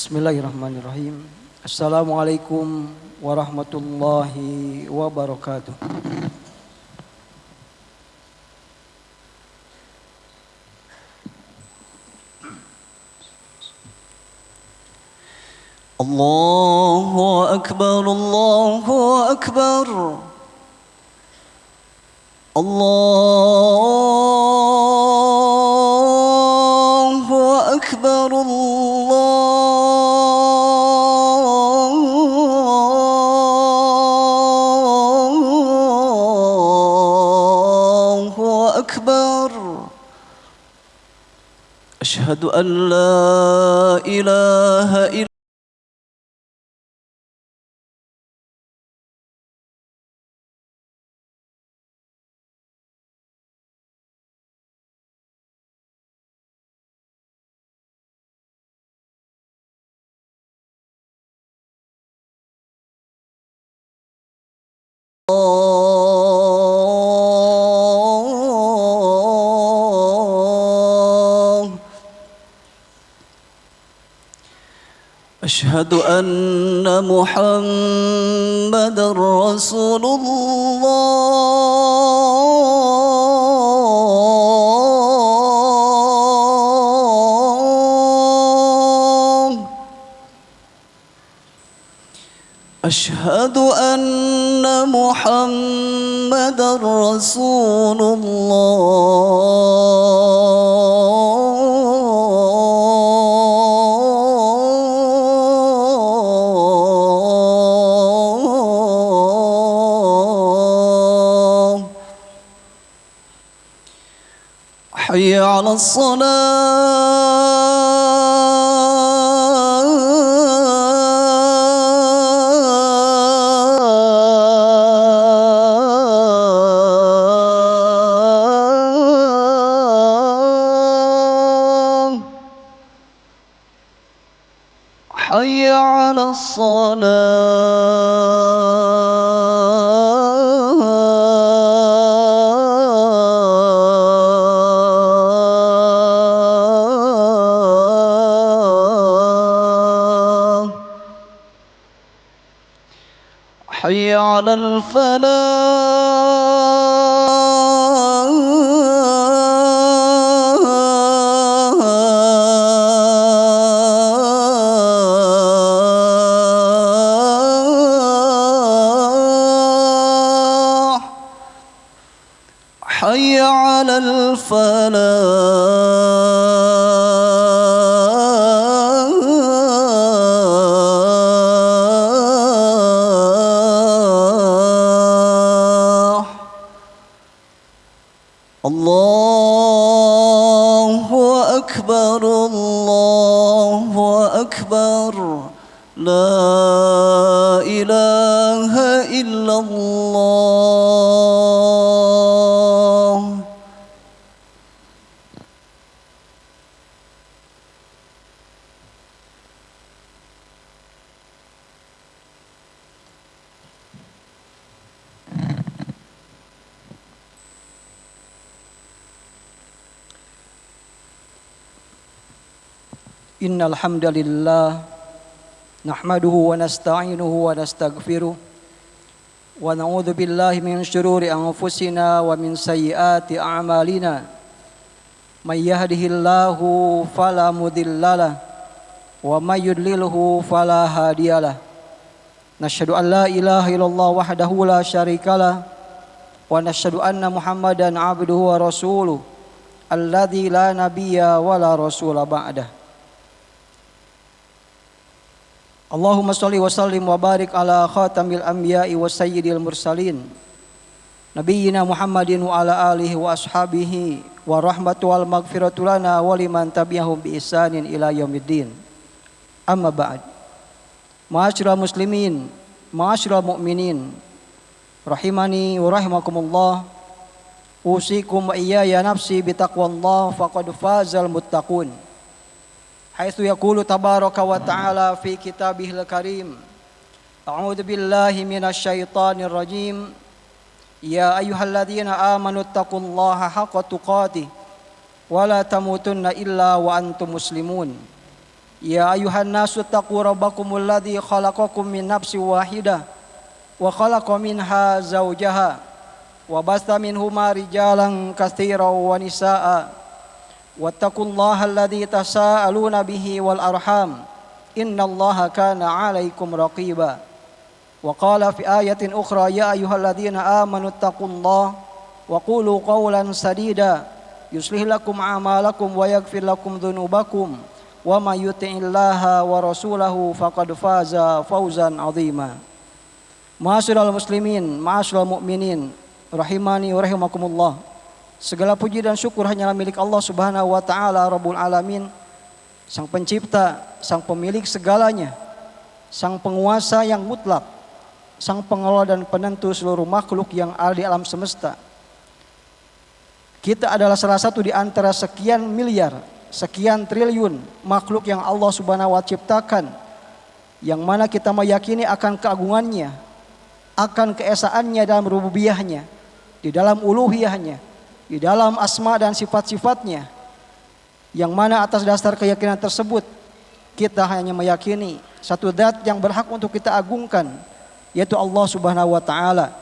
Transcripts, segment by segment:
Bismillahirrahmanirrahim. Assalamualaikum warahmatullahi wabarakatuh. Allahu akbar, Allahu akbar. Allahu akbar, Allahu akbar. Asyhadu an la ilaha illallah. أشهد أن محمد رسول الله. أشهد أن محمد رسول الله. حي على الصلاة. حي على الصلاة. حي على الفلاح. حي على الفلاح. الله أكبر، الله أكبر. لا إله إلا الله. Innal hamdalillah nahmaduhu wa nasta'inuhu wa nastaghfiruh wa na'udzu billahi min syururi anfusina wa min sayyiati a'malina. May yahdihillahu fala mudhillalah wa may yudlilhu fala hadiyalah. Nasyhadu an la ilaha illallah wahdahu la syarikalah wa nasyhadu anna Muhammadan abduhu wa rasuluh alladzi la nabiyya wa la rasula ba'dah. Allahumma sholli wa sallim wa barik ala khatamil anbiya'i wa sayyidil mursalin nabiyyina Muhammadin wa ala alihi wa ashabihi wa rahmatu wal maghfiratu lana wa liman tabi'ahum bi ihsanin ila yaumiddin. Amma ba'd. Ma'asyiral muslimin, ma'asyiral mu'minin, rahimani wa rahimakumullah. Usikum wa iyaya nafsi bi taqwallah faqad fazal muttaqun. Haitsu yaqulu tabaraka wa ta'ala fi kitabihil karim. A'udzu billahi minasy syaithanir rajim. Ya ayyuhalladzina amanu taqullaha haqqa tuqatih wa la tamutunna illa wa antum muslimun. Ya ayuhan nasu taqu rabbakumul ladzi khalaqakum min nafsin wahidah wa khalaqa minha zawjaha wa basta minhuma rijalan katsiran wa nisaa wattaqullaha alladzi tasaaluna bihi wal arham innallaha kana 'alaikum raqiba. Wa qala fi ayatin ukhra ya ayyuhalladzina amanu taqullaha wa qulu qawlan sadida yuslih lakum a'malakum wa yaghfir lakum dhunubakum wa may yuti'illaha wa rasulahu faqad faza fawzan 'azima. Ma'asyiral muslimin, ma'asyiral mu'minin, rahimani wa rahimakumullah. Segala puji dan syukur hanyalah milik Allah Subhanahu wa taala Rabbul alamin, sang pencipta, sang pemilik segalanya, sang penguasa yang mutlak, sang pengelola dan penentu seluruh makhluk yang ada di alam semesta. Kita adalah salah satu di antara sekian miliar, sekian triliun makhluk yang Allah Subhanahu wa taala ciptakan, yang mana kita meyakini akan keagungannya, akan keesaannya dalam rububiyahnya, di dalam uluhiyahnya, di dalam asma dan sifat-sifatnya, yang mana atas dasar keyakinan tersebut kita hanya meyakini satu zat yang berhak untuk kita agungkan, yaitu Allah Subhanahu wa taala.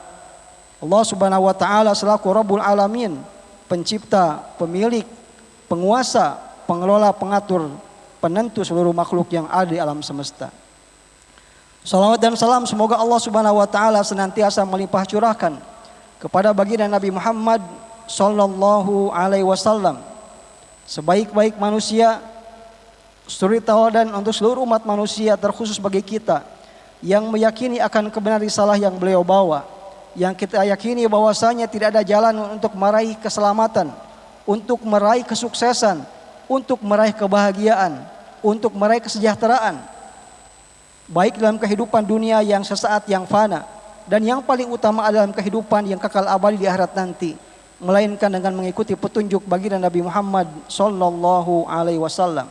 Allah Subhanahu wa taala selaku Rabbul alamin, pencipta, pemilik, penguasa, pengelola, pengatur, penentu seluruh makhluk yang ada di alam semesta. Salawat dan salam semoga Allah Subhanahu wa taala senantiasa melimpah curahkan kepada baginda Nabi Muhammad sallallahu alaihi wasallam, sebaik-baik manusia, suri tauladan untuk seluruh umat manusia, terkhusus bagi kita yang meyakini akan kebenaran risalah yang beliau bawa, yang kita yakini bahwasanya tidak ada jalan untuk meraih keselamatan, untuk meraih kesuksesan, untuk meraih kebahagiaan, untuk meraih kesejahteraan, baik dalam kehidupan dunia yang sesaat yang fana, dan yang paling utama adalah kehidupan yang kekal abadi di akhirat nanti, melainkan dengan mengikuti petunjuk baginda Nabi Muhammad sallallahu alaihi wasallam.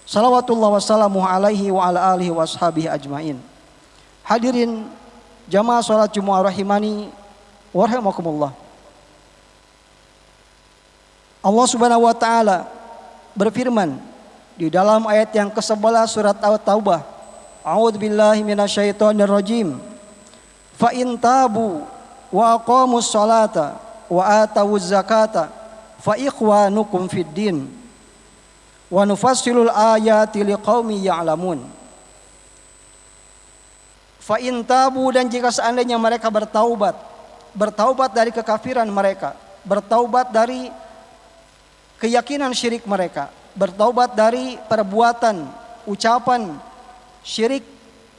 Salawatullah wassalamu alaihi wa ala alihi wa ashabihi ajmain. Hadirin jamaah salat Jumat rahimani wa rahimakumullah. Allah Subhanahu wa taala berfirman di dalam ayat yang ke-11 surat At-Taubah, A'udzubillahi minasyaitonir rajim. Fa in tabu wa aqamus salata wa atawuz zakata fa ikhwanukum fid din wa nufassilul ayati liqaumin ya'lamun. Fa in tabu, dan jika seandainya mereka bertaubat dari kekafiran mereka, bertaubat dari keyakinan syirik mereka, bertaubat dari perbuatan, ucapan syirik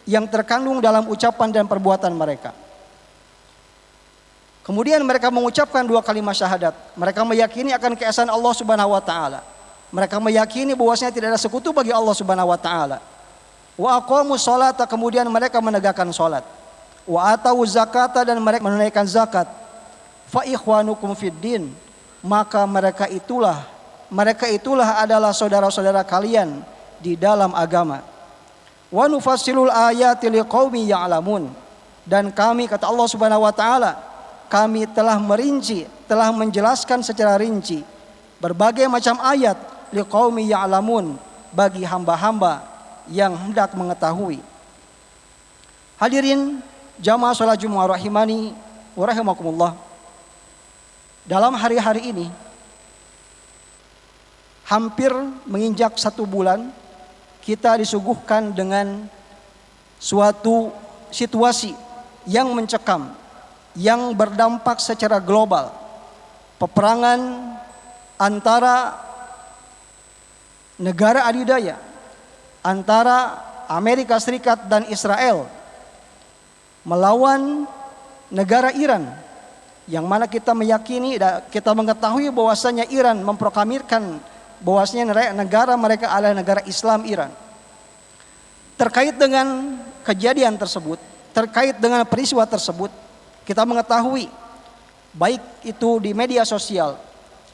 yang terkandung dalam ucapan dan perbuatan mereka. Kemudian mereka mengucapkan dua kalimat syahadat. Mereka meyakini akan keesaan Allah Subhanahu wa taala. Mereka meyakini bahwasanya tidak ada sekutu bagi Allah Subhanahu wa taala. Wa aqamus sholata, kemudian mereka menegakkan salat. Wa atawuz zakata, dan mereka menunaikan zakat. Fa ikhwanukum fid din, maka mereka itulah adalah saudara-saudara kalian di dalam agama. Wa nufassilul ayati liqaumin ya'lamun, dan kami, kata Allah Subhanahu wa taala, kami telah merinci, telah menjelaskan secara rinci berbagai macam ayat liqaumin ya'lamun, bagi hamba-hamba yang hendak mengetahui. Hadirin jamaah salat Jumat rahimani wa rahimakumullah. Dalam hari-hari ini hampir menginjak 1 bulan, kita disuguhkan dengan suatu situasi yang mencekam, yang berdampak secara global. Peperangan antara negara adidaya, antara Amerika Serikat dan Israel melawan negara Iran, yang mana kita meyakini dan kita mengetahui bahwasanya Iran memproklamirkan bahwasanya negara mereka adalah negara Islam Iran. Terkait dengan kejadian tersebut, terkait dengan peristiwa tersebut, kita mengetahui baik itu di media sosial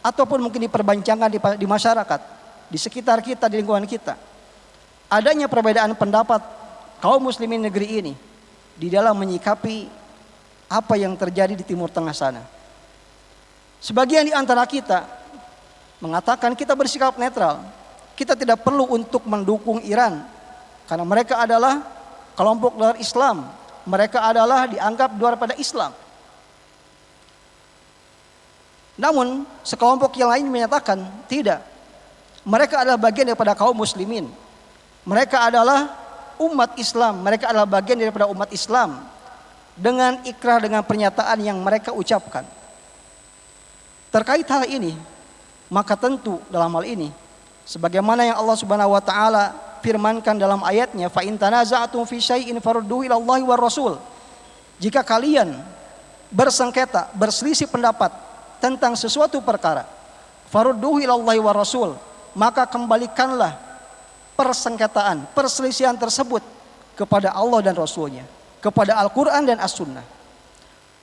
ataupun mungkin diperbincangkan di masyarakat, di sekitar kita, di lingkungan kita, adanya perbedaan pendapat kaum muslimin negeri ini di dalam menyikapi apa yang terjadi di Timur Tengah sana. Sebagian di antara kita mengatakan kita bersikap netral, Kita tidak perlu untuk mendukung Iran karena mereka adalah kelompok luar Islam. Mereka adalah dianggap luar pada Islam. Namun sekelompok yang lain menyatakan tidak. Mereka adalah bagian daripada kaum muslimin. Mereka adalah umat Islam. Mereka adalah bagian daripada umat Islam. Dengan ikrar, dengan pernyataan yang mereka ucapkan. Terkait hal ini, maka tentu dalam hal ini, sebagaimana yang Allah Subhanahu wa taala firmankan dalam ayatnya, fa in tanaza'tum fi syai'in farudduhu ila Allahi war Rasul. Jika kalian bersengketa, berselisih pendapat tentang sesuatu perkara, farudduhu ila Allahi war Rasul, maka kembalikanlah persengketaan, perselisihan tersebut kepada Allah dan Rasulnya, kepada Al-Quran dan As-Sunnah.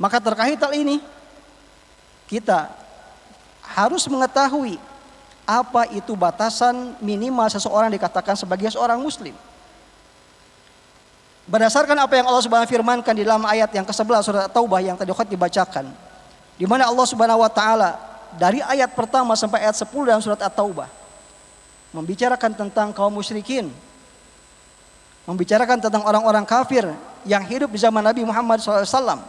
Maka terkait hal ini, kita harus mengetahui apa itu batasan minimal seseorang dikatakan sebagai seorang muslim. Berdasarkan apa yang Allah Subhanahu firmankan di dalam ayat yang ke-11 surat At-Taubah yang tadi dibacakan, di mana Allah Subhanahu wa taala dari ayat pertama sampai ayat 10 dalam surat At-Taubah membicarakan tentang kaum musyrikin, membicarakan tentang orang-orang kafir yang hidup di zaman Nabi Muhammad SAW.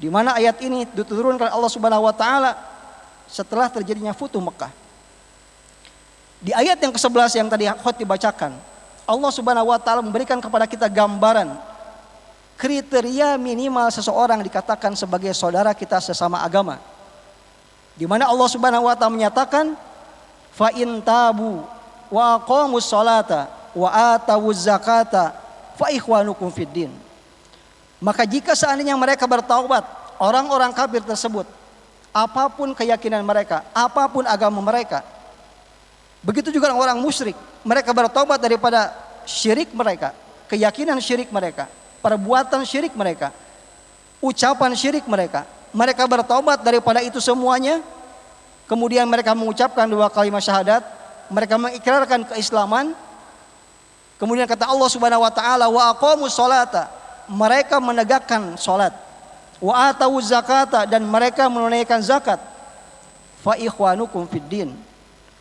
Di mana ayat ini diturunkan Allah Subhanahu wa taala setelah terjadinya Futuh Mekah. Di ayat yang ke-11 yang tadi dibacakan, Allah Subhanahu wa taala memberikan kepada kita gambaran kriteria minimal seseorang dikatakan sebagai saudara kita sesama agama. Di mana Allah Subhanahu wa taala menyatakan, fa in tabu wa aqamus salata wa atawuz zakata fa ikhwanukum fid din. Maka jika seandainya mereka bertaubat, orang-orang kafir tersebut, apapun keyakinan mereka, apapun agama mereka, begitu juga orang musyrik, mereka bertaubat daripada syirik mereka, keyakinan syirik mereka, perbuatan syirik mereka, ucapan syirik mereka, mereka bertaubat daripada itu semuanya, kemudian mereka mengucapkan 2 kalimat syahadat, mereka mengikrarkan keislaman, kemudian kata Allah Subhanahu wa taala, wa aqamus sholata, mereka menegakkan salat, wa atawuz zakata, dan mereka menunaikan zakat, fa ikhwanukum fid din,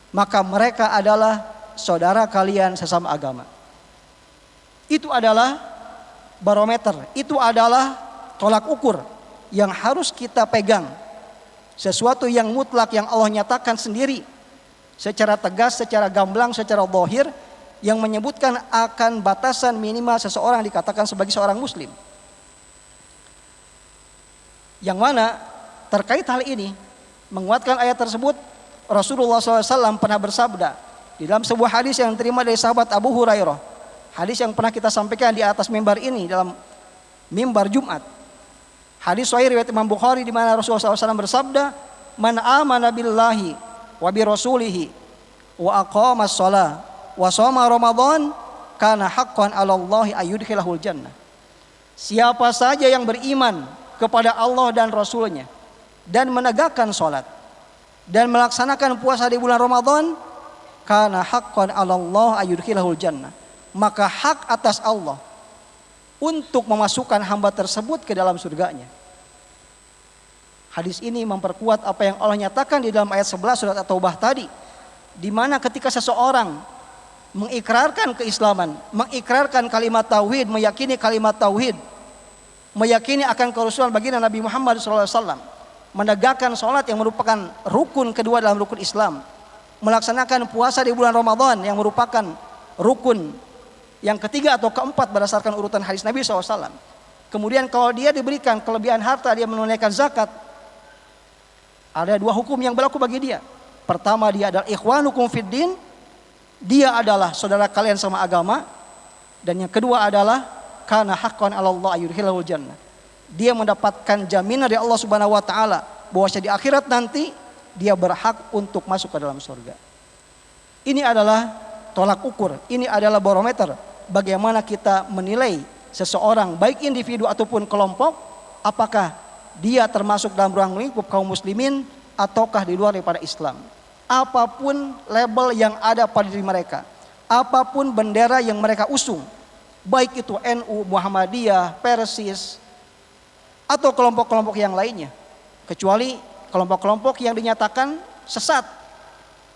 maka mereka adalah saudara kalian sesama agama. Itu adalah barometer, itu adalah tolak ukur yang harus kita pegang. Sesuatu yang mutlak yang Allah nyatakan sendiri secara tegas, secara gamblang, secara zahir, yang menyebutkan akan batasan minimal seseorang dikatakan sebagai seorang muslim. Yang mana terkait hal ini, menguatkan ayat tersebut, Rasulullah SAW pernah bersabda di dalam sebuah hadis yang diterima dari sahabat Abu Hurairah, hadis yang pernah kita sampaikan di atas mimbar ini dalam mimbar Jumat. Hadis sahih riwayat Imam Bukhari di mana Rasulullah SAW bersabda, man amana billahi wa bi rasulihi wa aqamas shalah wa shoma ramadan kana haqqan 'ala Allahi ayyudkhilahul jannah. Siapa saja yang beriman kepada Allah dan Rasulnya dan menegakkan sholat dan melaksanakan puasa di bulan Ramadan, kana haqqan 'ala Allah ayyudkhilahul jannah, maka hak atas Allah untuk memasukkan hamba tersebut ke dalam surganya. Hadis ini memperkuat apa yang Allah nyatakan di dalam ayat 11 surat At-Taubah tadi, di mana ketika seseorang mengikrarkan keislaman, mengikrarkan kalimat tauhid, meyakini kalimat tauhid, meyakini akan kerasulan baginda Nabi Muhammad SAW, menegakkan sholat yang merupakan rukun kedua dalam rukun Islam, melaksanakan puasa di bulan Ramadan yang merupakan rukun yang ketiga atau keempat berdasarkan urutan hadis Nabi SAW. Kemudian kalau dia diberikan kelebihan harta, dia menunaikan zakat, ada 2 hukum yang berlaku bagi dia. Pertama, dia adalah ikhwanukum fid din, dia adalah saudara kalian sama agama. Dan yang kedua adalah kana haqqan 'ala Allah ayyudkhilahul jannah, dia mendapatkan jaminan dari Allah Subhanahu wa taala bahwa di akhirat nanti dia berhak untuk masuk ke dalam surga. Ini adalah tolak ukur, ini adalah barometer bagaimana kita menilai seseorang, baik individu ataupun kelompok, apakah dia termasuk dalam ruang lingkup kaum muslimin ataukah di luar daripada Islam. Apapun label yang ada pada diri mereka, apapun bendera yang mereka usung, baik itu NU, Muhammadiyah, Persis, atau kelompok-kelompok yang lainnya, kecuali kelompok-kelompok yang dinyatakan sesat,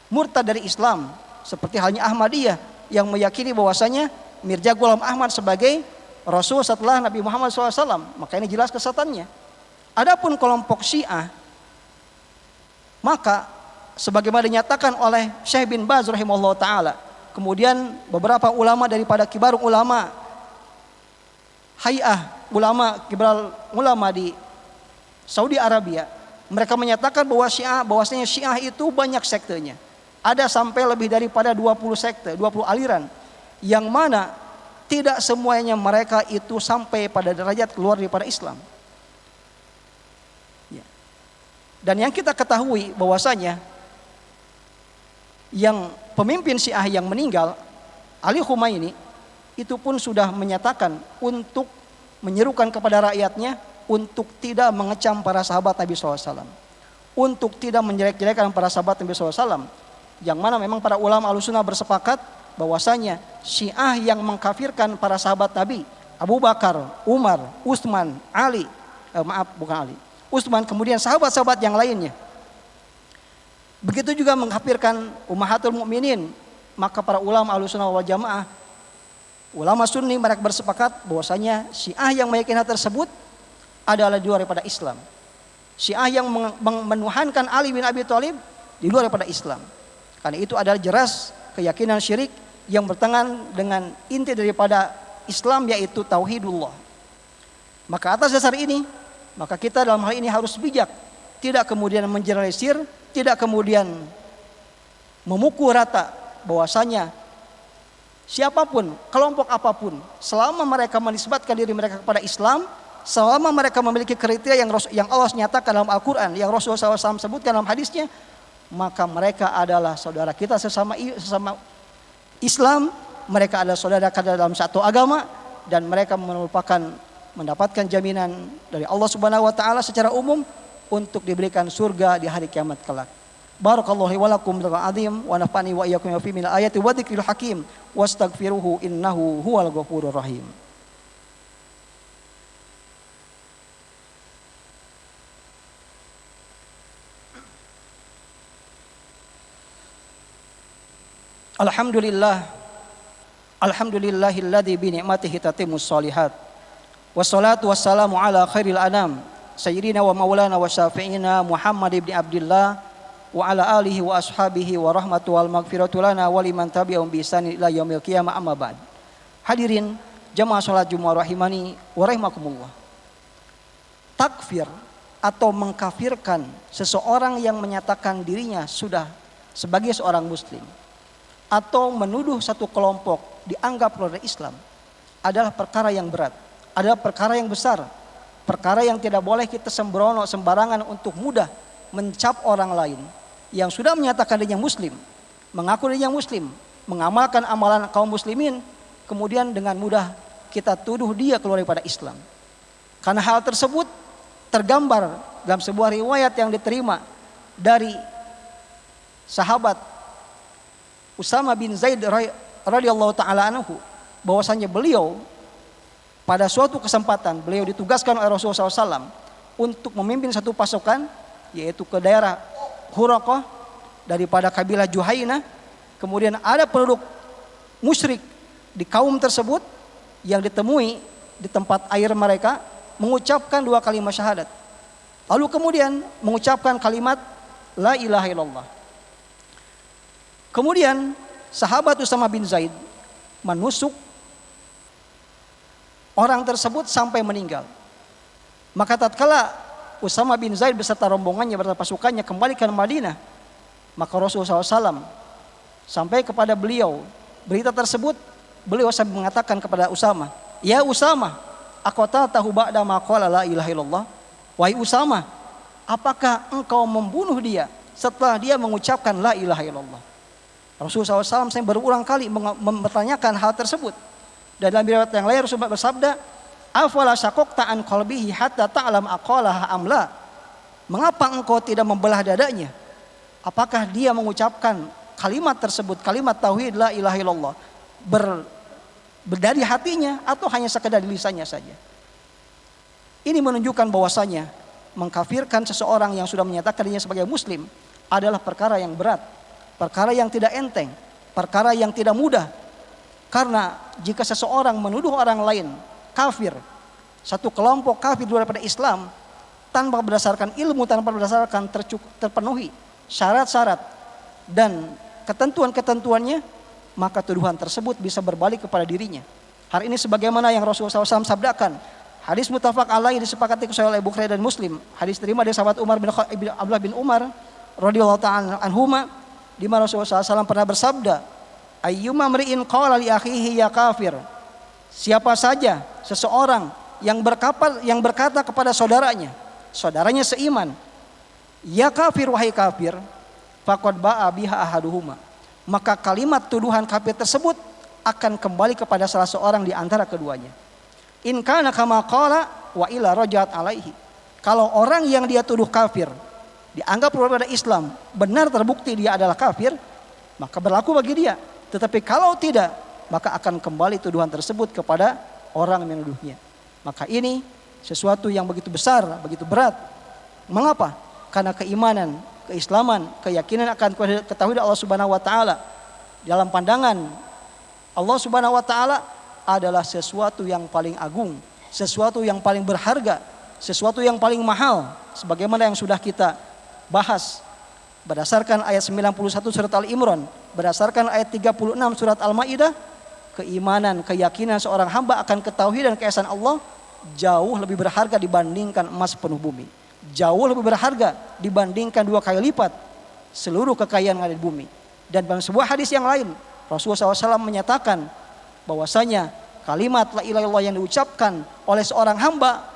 murtad dari Islam, seperti halnya Ahmadiyah yang meyakini bahwasanya Mirza Ghulam Ahmad sebagai Rasul setelah Nabi Muhammad SAW. Maka ini jelas kesesatannya. Adapun kelompok Syiah, maka sebagaimana dinyatakan oleh Syekh bin Baz rahimahullah ta'ala, kemudian beberapa ulama daripada kibar ulama Hay'ah ulama kibar ulama di Saudi Arabia, mereka menyatakan bahwasanya Syiah itu banyak sektenya. Ada sampai lebih daripada 20 sekte, 20 aliran, yang mana tidak semuanya mereka itu sampai pada derajat keluar daripada Islam. Ya. Dan yang kita ketahui bahwasanya yang pemimpin Syiah yang meninggal, Ali Khumaini, itu pun sudah menyatakan untuk menyerukan kepada rakyatnya untuk tidak mengecam para sahabat Nabi SAW, untuk tidak menjelek-jelekan para sahabat Nabi SAW, yang mana memang para ulama Ahlussunnah bersepakat bahwasanya Syiah yang mengkafirkan para sahabat Nabi, Abu Bakar, Umar, Utsman, Ali, Utsman, kemudian sahabat-sahabat yang lainnya, begitu juga mengkafirkan Ummahatul Mukminin, maka para ulama Ahlussunnah wal Jamaah, ulama Sunni, mereka bersepakat bahwasanya Syiah yang meyakini hal tersebut adalah di luar daripada Islam. Syiah yang menuhankan Ali bin Abi Thalib di luar daripada Islam. Karena itu adalah jelas keyakinan syirik yang bertentangan dengan inti daripada Islam, yaitu tauhidullah. Maka atas dasar ini, maka kita dalam hal ini harus bijak, tidak kemudian mengeneralisir, tidak kemudian memukul rata bahwasanya siapapun, kelompok apapun, selama mereka menisbatkan diri mereka kepada Islam, selama mereka memiliki kriteria yang Allah nyatakan dalam Al-Quran, yang Rasulullah SAW sebutkan dalam hadisnya, maka mereka adalah saudara kita sesama Islam, mereka adalah saudara kita dalam satu agama, dan mereka mendapatkan jaminan dari Allah Subhanahu wa taala secara umum untuk diberikan surga di hari kiamat kelak. Barakallahu wa lakum bil azim wa nafani wa iyyakum fi min ayati wa dzikril hakim wastaghfiruhu innahu huwal ghafurur rahim. Alhamdulillahilladzi bi ni'matihi tatimmus shalihat. Wassalatu wassalamu ala khairil anam sayyidina wa maulana wa syafi'ina Muhammad ibn Abdullah wa ala alihi wa ashabihi wa rahmatu wal maghfiratu lana wa liman tabi'ahum bi ihsan ila yaumil qiyamah, amma ba'd. Hadirin jamaah salat Jumat rahimani wa rahimakumullah. Takfir atau mengkafirkan seseorang yang menyatakan dirinya sudah sebagai seorang muslim, atau menuduh satu kelompok dianggap keluar dari Islam, adalah perkara yang berat, adalah perkara yang besar, perkara yang tidak boleh kita sembrono sembarangan untuk mudah mencap orang lain yang sudah menyatakan dirinya muslim, mengaku dirinya muslim, mengamalkan amalan kaum muslimin, kemudian dengan mudah kita tuduh dia keluar daripada Islam. Karena hal tersebut tergambar dalam sebuah riwayat yang diterima dari sahabat Usama bin Zaid radhiyallahu taala anhu, bahwasanya beliau pada suatu kesempatan beliau ditugaskan oleh Rasulullah SAW untuk memimpin satu pasukan, yaitu ke daerah Huraqah daripada kabilah Juhaina. Kemudian ada penduduk musyrik di kaum tersebut yang ditemui di tempat air mereka mengucapkan dua kalimat syahadat, lalu kemudian mengucapkan kalimat la ilaha illallah. Kemudian sahabat Usama bin Zaid menusuk orang tersebut sampai meninggal. Maka tatkala Usama bin Zaid beserta rombongannya beserta pasukannya kembali ke Madinah, maka Rasulullah SAW sampai kepada beliau berita tersebut. Beliau sampai mengatakan kepada Usama, "Ya Usama, aqataltahu ba'da ma qala la ilaha illallah?" Wahai Usama, apakah engkau membunuh dia setelah dia mengucapkan la ilaha illallah? Rasulullah SAW berulang kali mempertanyakan hal tersebut. Dan dalam riwayat yang lain Rasulullah bersabda, "Afala syaqaqta an qalbihi hatta ta'lam aqalaha amla?" Mengapa engkau tidak membelah dadanya? Apakah dia mengucapkan kalimat tersebut, kalimat tauhid la ilaha illallah, dari hatinya atau hanya sekedar di lisannya saja? Ini menunjukkan bahwasanya mengkafirkan seseorang yang sudah menyatakan dirinya sebagai muslim adalah perkara yang berat, perkara yang tidak enteng, perkara yang tidak mudah. Karena jika seseorang menuduh orang lain kafir, satu kelompok kafir daripada Islam, tanpa berdasarkan ilmu, tanpa berdasarkan terpenuhi syarat-syarat dan ketentuan-ketentuannya, maka tuduhan tersebut bisa berbalik kepada dirinya. Hari ini sebagaimana yang Rasulullah SAW sabdakan, hadis muttafaq alaih disepakati oleh Bukhari dan Muslim, hadis terima dari sahabat Abdullah bin Umar radhiyallahu ta'ala anhuma, di mana Rasulullah SAW pernah bersabda, ayyuma mri'in qala li akhihi ya kafir, siapa saja seseorang yang berkata kepada saudaranya seiman, ya kafir wahai kafir, faqad ba'a biha ahaduhuma, maka kalimat tuduhan kafir tersebut akan kembali kepada salah seorang di antara keduanya. In kana kama qala wa ila rajat alaihi, kalau orang yang dia tuduh kafir dianggap keluar dari Islam, benar terbukti dia adalah kafir, maka berlaku bagi dia. Tetapi kalau tidak, maka akan kembali tuduhan tersebut kepada orang yang menuduhnya. Maka ini sesuatu yang begitu besar, begitu berat. Mengapa? Karena keimanan, keislaman, keyakinan akan ketahui Allah Subhanahu wa taala dalam pandangan Allah Subhanahu wa taala adalah sesuatu yang paling agung, sesuatu yang paling berharga, sesuatu yang paling mahal, sebagaimana yang sudah kita bahas berdasarkan ayat 91 surat Al-Imran, berdasarkan ayat 36 surat Al-Maidah. Keimanan, keyakinan seorang hamba akan ketahui dan keesaan Allah jauh lebih berharga dibandingkan emas penuh bumi, jauh lebih berharga dibandingkan 2 kali lipat seluruh kekayaan yang ada di bumi. Dan dalam sebuah hadis yang lain, Rasulullah SAW menyatakan bahwasanya kalimat la ilaha illallah yang diucapkan oleh seorang hamba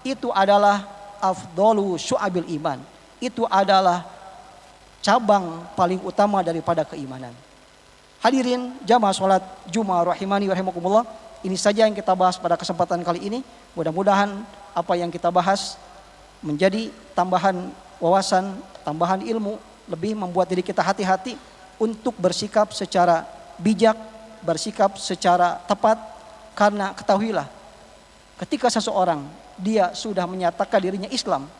itu adalah afdalu syu'abil iman, itu adalah cabang paling utama daripada keimanan. Hadirin jamaah salat Jumat rahimani wa rahimakumullah, ini saja yang kita bahas pada kesempatan kali ini. Mudah-mudahan apa yang kita bahas menjadi tambahan wawasan, tambahan ilmu, lebih membuat diri kita hati-hati untuk bersikap secara bijak, bersikap secara tepat. Karena ketahuilah, ketika seseorang dia sudah menyatakan dirinya Islam,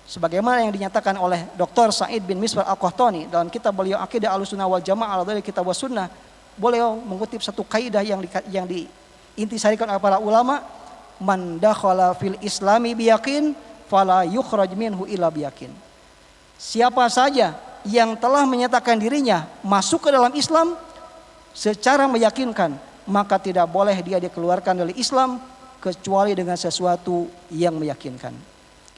sebagaimana yang dinyatakan oleh Dr. Said bin Misbah Al-Qahtani dalam kitab beliau Aqidah Ahlussunnah wal Jamaah dari kitab Sunnah, beliau mengutip satu kaidah yang diintisarikan oleh para ulama, man dakhala fil islami biyaqin fala yukhraj minhu illa biyaqin. Siapa saja yang telah menyatakan dirinya masuk ke dalam Islam secara meyakinkan, maka tidak boleh dia dikeluarkan dari Islam kecuali dengan sesuatu yang meyakinkan.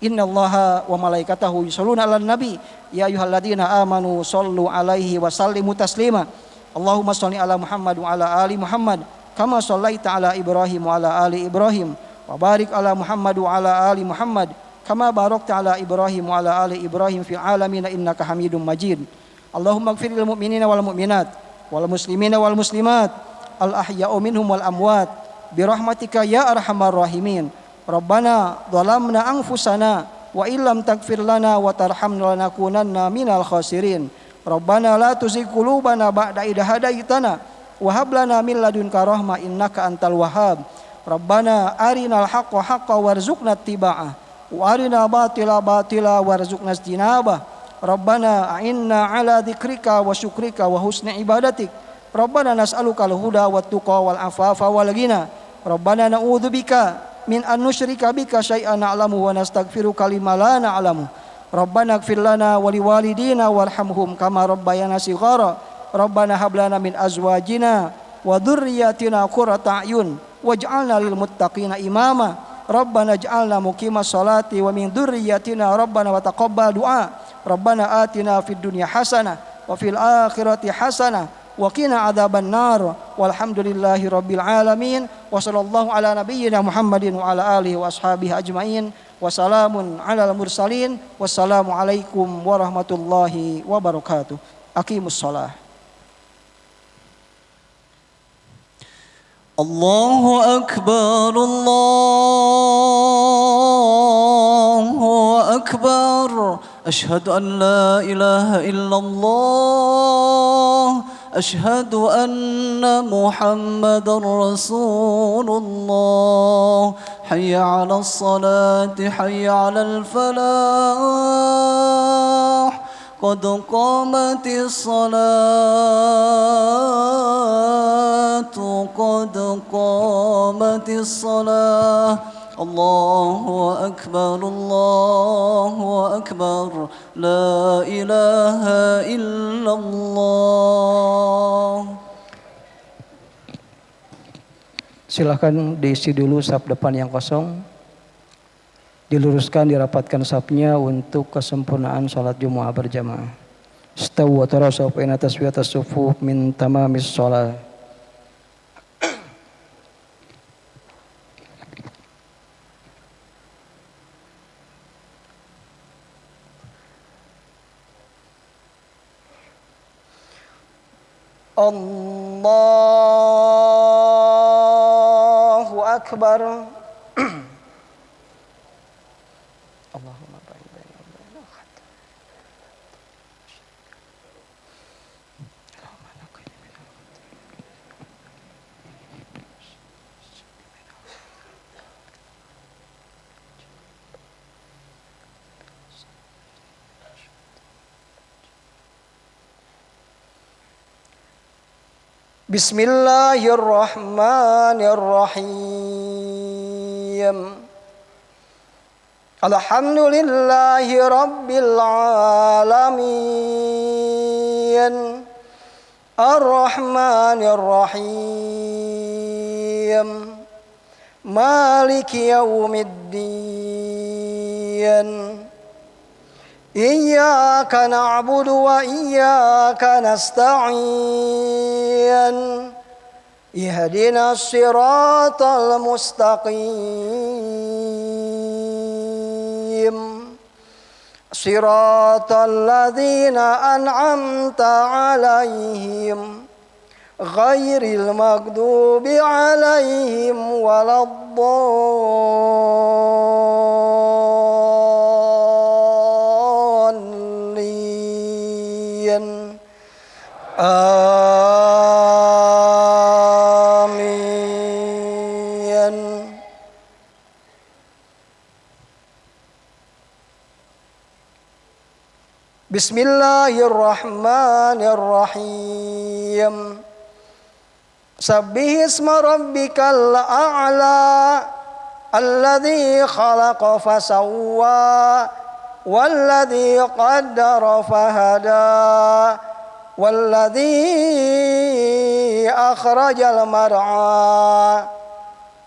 Innallaha wa malaikatahu yusholluna 'alan nabi ya ayyuhalladzina amanu shollu 'alaihi wa sallimu taslima. Allahumma sholli 'ala Muhammad wa 'ala ali Muhammad kama shallaita 'ala Ibrahim wa 'ala ali Ibrahim wa barik 'ala Muhammad wa 'ala ali Muhammad kama barakta 'ala Ibrahim wa 'ala ali Ibrahim fil 'alamin innaka Hamidum Majid. Allahumma ighfir lil mu'minina wal mu'minat wal muslimina wal muslimat al ahya'u minhum wal amwat bi rahmatika ya arhamar rahimin. Rabbana dhalamna anfusana wa illam taghfir lana wa tarhamna lanakunanna minal khasirin. Rabbana la tuzigh qulubana ba'da idh hadaitana wa hab lana min ladunka rahmah innaka antal wahhab. Rabbana arinal haqqo haqqan warzuqna ittiba'ah wa arina batila batila warzuqna ijtinabah. Rabbana a'inna ala dzikrika wa syukrika wa husni ibadatik. Rabbana nas'aluka al-huda wat tuqa wal afafa wal ghina. Rabbana na'udzubika min an nusyrika bika syai'an na'lamu wa nastaghfiruka lima la na'lamu. Rabbana ighfir lana wa liwalidina warhamhum kama rabbayana shighara. Rabbana hab lana min azwajina wa dzurriyyatina qurrata a'yun waj'alna lil muttaqina imama. Rabbana ij'alna muqimas sholati wa min dzurriyyatina rabbana wa taqabbal du'a. Rabbana atina fid dunya hasanah wa fil akhirati hasanah wa qina adzaban nar. Walhamdulillahi rabbil alamin. Wa sallallahu ala nabiyyina Muhammadin wa ala alihi wa ashabihi ajmain. Wa salamun alal mursalin. Wassalamu alaikum warahmatullahi wabarakatuh. Aqimus shalah. Allahu akbar, Allahu akbar. Ashhadu an la ilaha illallah. Ashhadu anna Muhammadar Rasulullah. Hayya 'alas salati, hayya 'alal falah. قد قامت الصلاة قد قامت الصلاة الله أكبر الله أكبر لا إله إلا الله. Silahkan diisi dulu saf depan yang kosong. Diluruskan, dirapatkan safnya untuk kesempurnaan sholat Jumat berjamaah. Istawu wa tarasaw fa inna taswiyatas sufuf min tamamis sholat. Allahu Akbar. Allahumma barik baina baina khatam. Bismillahirrahmanirrahim. Alhamdulillahi rabbil alamin. Ar-Rahmanir Rahim. Maliki yaumiddin. Iyyaka na'budu wa iyyaka nasta'in. Ihdinas siratal mustaqim. Siratal ladzina an'amta 'alaihim ghairil maghdubi 'alaihim waladdallin. Amin. Bismillahirrahmanirrahim. Sabbihisma rabbikal a'la alladzi khalaqa fasawwa walladzi qaddara fahada walladzi akhrajal mar'a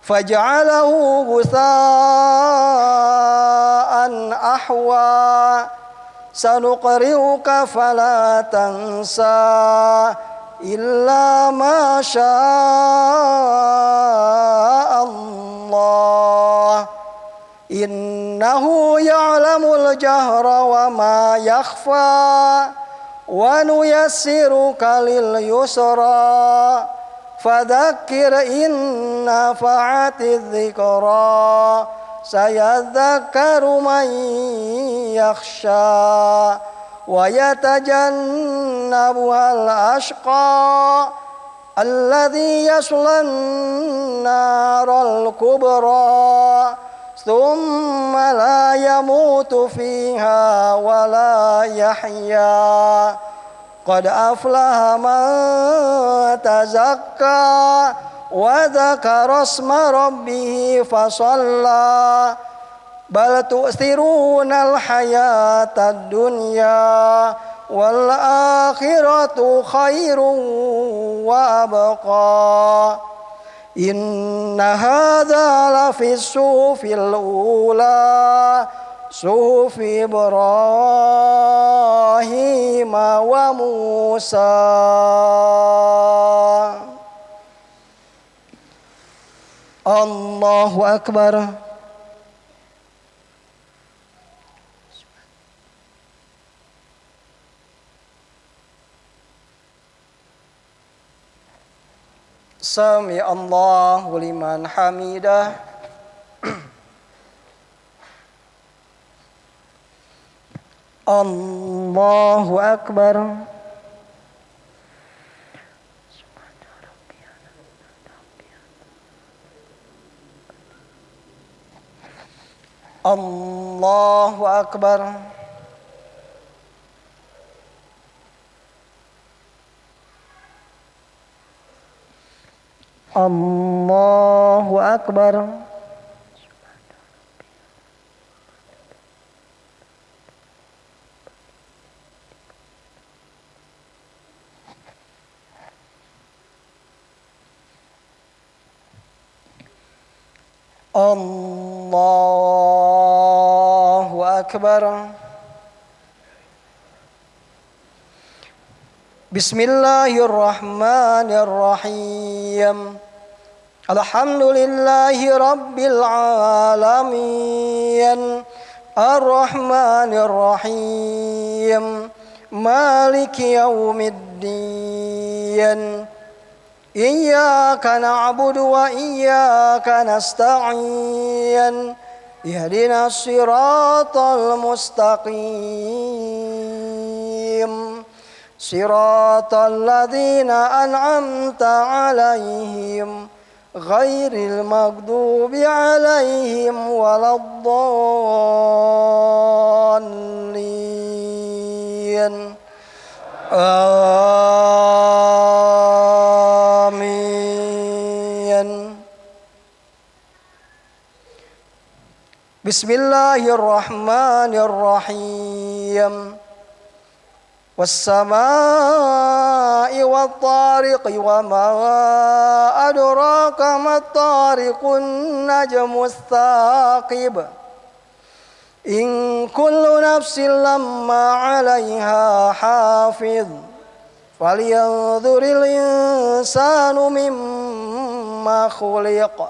faj'alahu ghutha'an ahwa sanuqri'uka fala tansa illa ma sya'allah innahu ya'lamul jahra wa ma yakhfa wa nuyassiruka lil yusra fadzakkir in nafa'atiz dzikra sayadzakkaru man yakhsha wa yatajannabuhal ashqa alladzi yaslan naral kubra thumma la yamutu fiha wa la yahya qad aflaha man tazakka wa dzakara asma rabbih fasalla bal tu'thirunal hayatad dunya wal akhiratu khairun wa abqa inna hadza lafis sufil ula sufi Ibrahim wa Musa. Allahu Akbar. Sami Allahu liman hamidah. Allahu Akbar. Allahu Akbar. Allahu Akbar. Allahu Akbar. Bismillahirrahmanirrahim. Alhamdulillahi rabbil alamin. Ar-Rahmanir Rahim. Maliki yaumiddin. Iyyaka na'budu wa iyyaka nasta'in. Ihdinas siratal mustaqim. Siratal ladzina an'amta 'alaihim ghairil maghdubi 'alaihim waladdallin. Amin. Bismillahirrahmanirrahim. Was-samaa'i wat-tariqi wa ma adraka mat-tariqun najmus tsaqib. In kullu nafsin lamma 'alaiha hafiz. Falyanzuril insanu mimma khuliqa.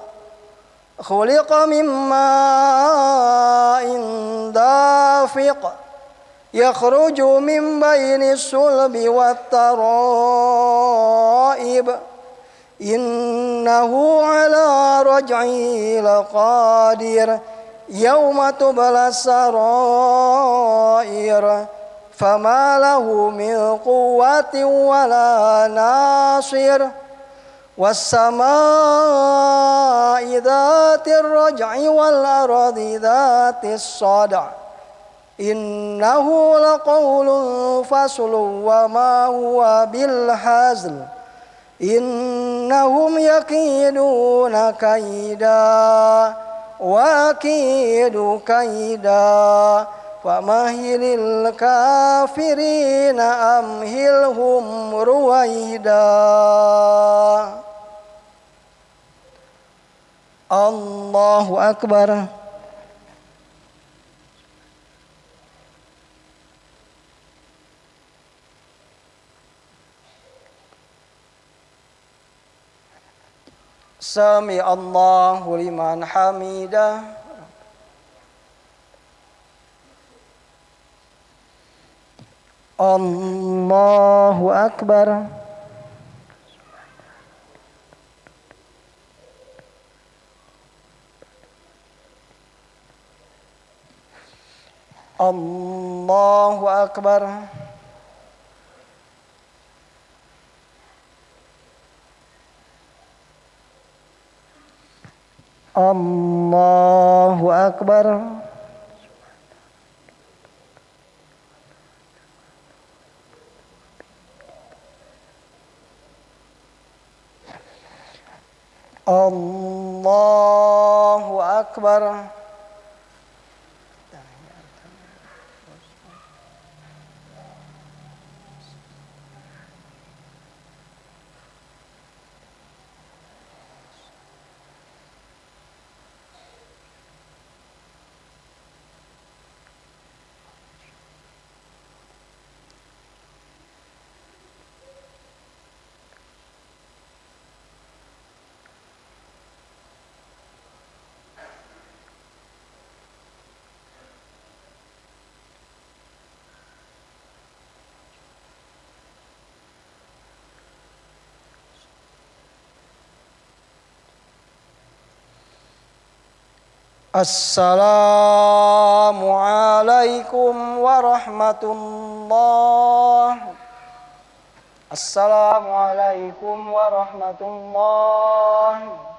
Khuliqa min ma'in dafiq. Yakhruju min baini sulbi wat-tara'ib. Innahu ala raj'i laqadir. Yawma tubla sarair. Fama lahu min quwwatin wala nasir. Was-samaa'i dhatir raj'i wal ardi dhatis sad'a. Innahu laqawlun faslun wa ma huwa bil hazl. Innahum yakiduna kaida wa akidu kaida. Famahilil kafirina amhilhum ruwaida. Allahu Akbar. Sami Allahu liman hamidah. Allahu Akbar. Allahu Akbar. Allahu Akbar. Allahu Akbar. Assalamualaikum warahmatullahi. Assalamualaikum warahmatullahi.